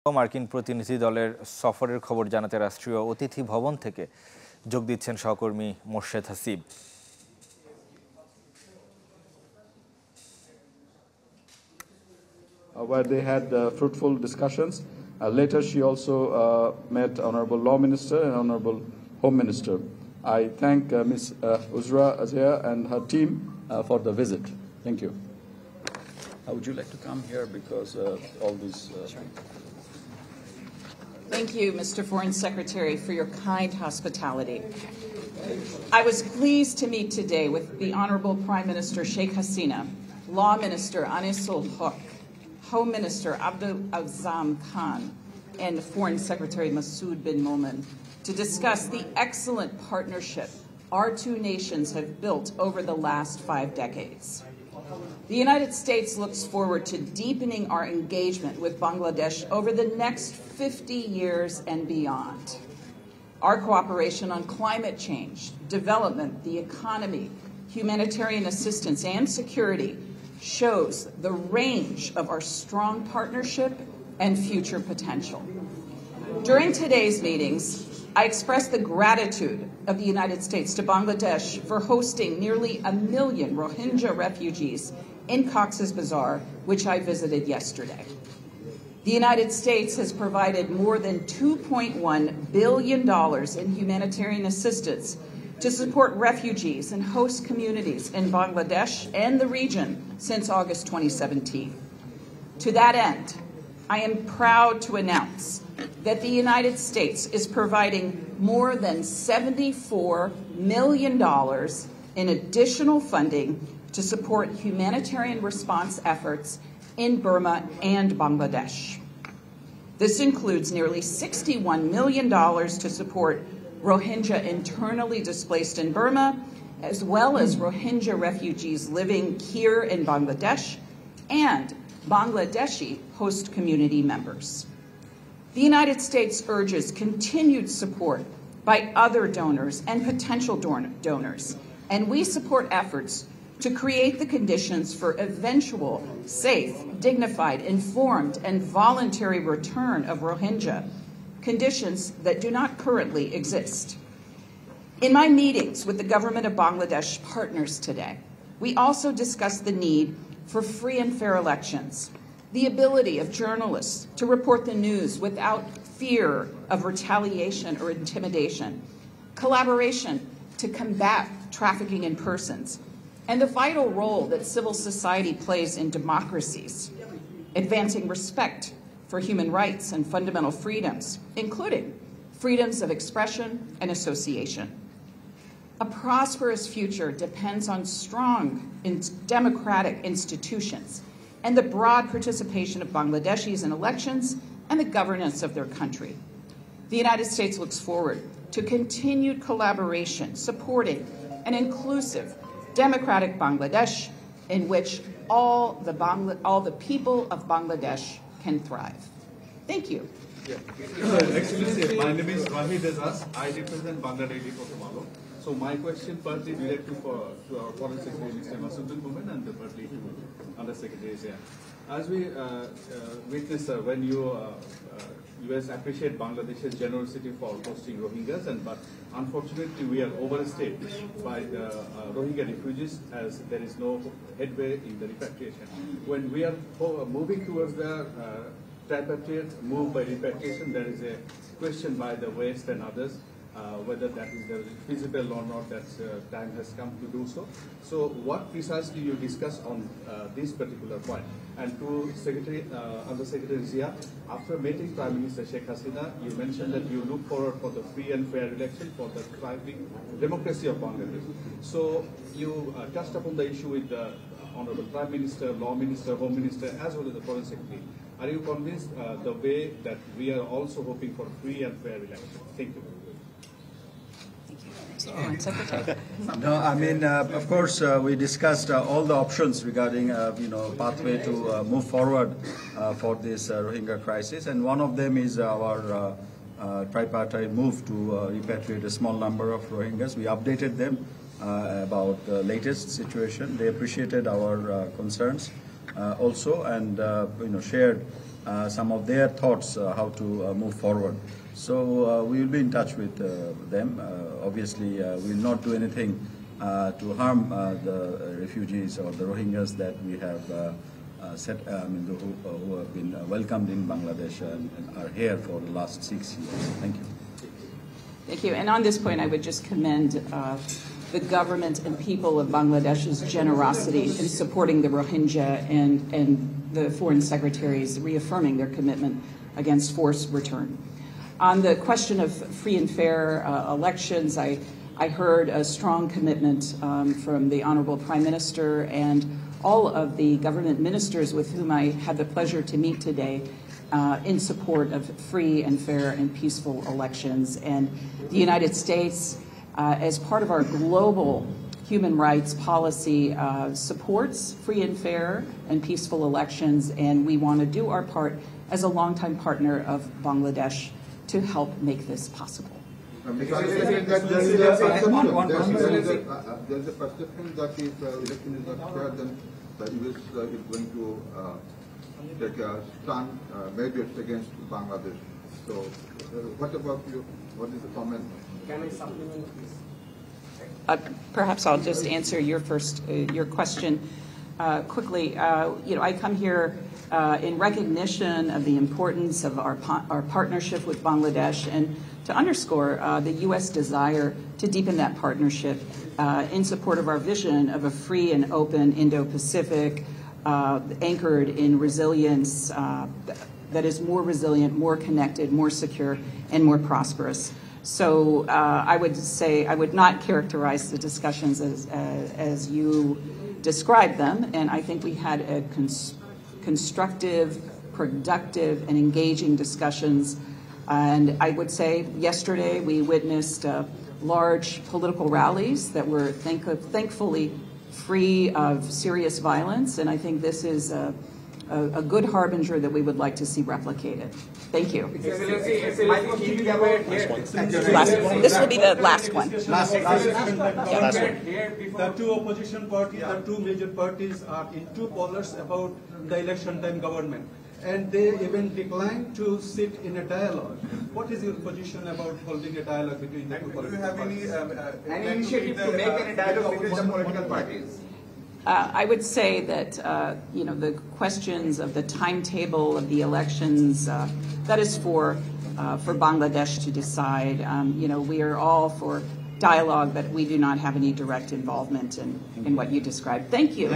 মার্কিন প্রতিনিধি দলের সফরের খবর জানাতে রাষ্ট্রীয় অতিথি ভবন থেকে যোগ দিচ্ছেন সহকর্মী Morshed Hasib. Where they had fruitful discussions. Later, she also met Honorable Law Minister and Honorable Home Minister. I thank Ms. Uzra Azia and her team for the visit. Thank you. Would you like to come here because all these... Thank you, Mr. Foreign Secretary, for your kind hospitality. I was pleased to meet today with the Honorable Prime Minister Sheikh Hasina, Law Minister Anisul Haq, Home Minister Abdul Azam Khan, and Foreign Secretary Masoud bin Momen to discuss the excellent partnership our two nations have built over the last 5 decades. The United States looks forward to deepening our engagement with Bangladesh over the next 50 years and beyond. Our cooperation on climate change, development, the economy, humanitarian assistance, and security shows the range of our strong partnership and future potential. During today's meetings, I express the gratitude of the United States to Bangladesh for hosting nearly 1 million Rohingya refugees in Cox's Bazar, which I visited yesterday. The United States has provided more than $2.1 billion in humanitarian assistance to support refugees and host communities in Bangladesh and the region since August 2017. To that end, I am proud to announce that the United States is providing more than $74 million in additional funding to support humanitarian response efforts in Burma and Bangladesh. This includes nearly $61 million to support Rohingya internally displaced in Burma, as well as Rohingya refugees living here in Bangladesh and Bangladeshi host community members. The United States urges continued support by other donors and potential donors, and we support efforts to create the conditions for eventual, safe, dignified, informed, and voluntary return of Rohingya, conditions that do not currently exist. In my meetings with the government of Bangladesh partners today, we also discussed the need for free and fair elections, the ability of journalists to report the news without fear of retaliation or intimidation, collaboration to combat trafficking in persons, and the vital role that civil society plays in democracies, advancing respect for human rights and fundamental freedoms, including freedoms of expression and association. A prosperous future depends on strong democratic institutions and the broad participation of Bangladeshis in elections and the governance of their country. The United States looks forward to continued collaboration supporting an inclusive, democratic Bangladesh in which all the people of Bangladesh can thrive. Thank you. Excellency, my name is Wahid Azaz. I represent Bangladesh Kotomalo. So my question partly directed to our Foreign Secretary, Mr. Masood bin Momen, and partly to Undersecretary Zia. As we witness when U.S. appreciate Bangladesh's generosity for hosting Rohingyas, but unfortunately we are overstayed by the Rohingya refugees as there is no headway in the repatriation. When we are moving towards the tripartite move by repatriation, there is a question by the West and others whether that is feasible or not. That time has come to do so. So what precisely you discuss on this particular point? And to Undersecretary Zia, after meeting Prime Minister Sheikh Hasina, you mentioned that you look forward for the free and fair election for the thriving democracy of Bangladesh. So you touched upon the issue with the Honorable Prime Minister, Law Minister, Home Minister, as well as the Foreign Secretary. Are you convinced the way that we are also hoping for free and fair election? Thank you. No, I mean, of course, we discussed all the options regarding, pathway to move forward for this Rohingya crisis, and one of them is our tripartite move to repatriate a small number of Rohingyas. We updated them about the latest situation. They appreciated our concerns also, and shared some of their thoughts how to move forward. So we will be in touch with them. Obviously, we will not do anything to harm the refugees or the Rohingyas that we have who have been welcomed in Bangladesh and are here for the last 6 years. Thank you. Thank you. And on this point, I would just commend the government and people of Bangladesh's generosity in supporting the Rohingya and the foreign secretaries reaffirming their commitment against forced return. On the question of free and fair elections, I heard a strong commitment from the Honorable Prime Minister and all of the government ministers with whom I had the pleasure to meet today in support of free and fair and peaceful elections. And the United States, as part of our global human rights policy, supports free and fair and peaceful elections, and we want to do our part as a longtime partner of Bangladesh to help make this possible. There's a perception that if election is not fair, then the US is going to take a stand measures against Bangladesh. So, what about you? What is the comment? Can I supplement this? Perhaps I'll just answer your question quickly. I come here in recognition of the importance of our partnership with Bangladesh and to underscore the U.S. desire to deepen that partnership in support of our vision of a free and open Indo-Pacific anchored in resilience that is more resilient, more connected, more secure, and more prosperous. So I would say I would not characterize the discussions as you described them, and I think we had a constructive, productive, and engaging discussions. And I would say yesterday we witnessed large political rallies that were thankfully free of serious violence, and I think this is a good harbinger that we would like to see replicated. Thank you. This will be the last one. The two opposition parties, the two major parties are in two polars about the election time government. And they even declined to sit in a dialogue. What is your position about holding a dialogue between the two political parties? Do you have any initiative to make any dialogue between the political parties? I would say that the questions of the timetable of the elections that is for Bangladesh to decide. We are all for dialogue, but we do not have any direct involvement in what you described. Thank you.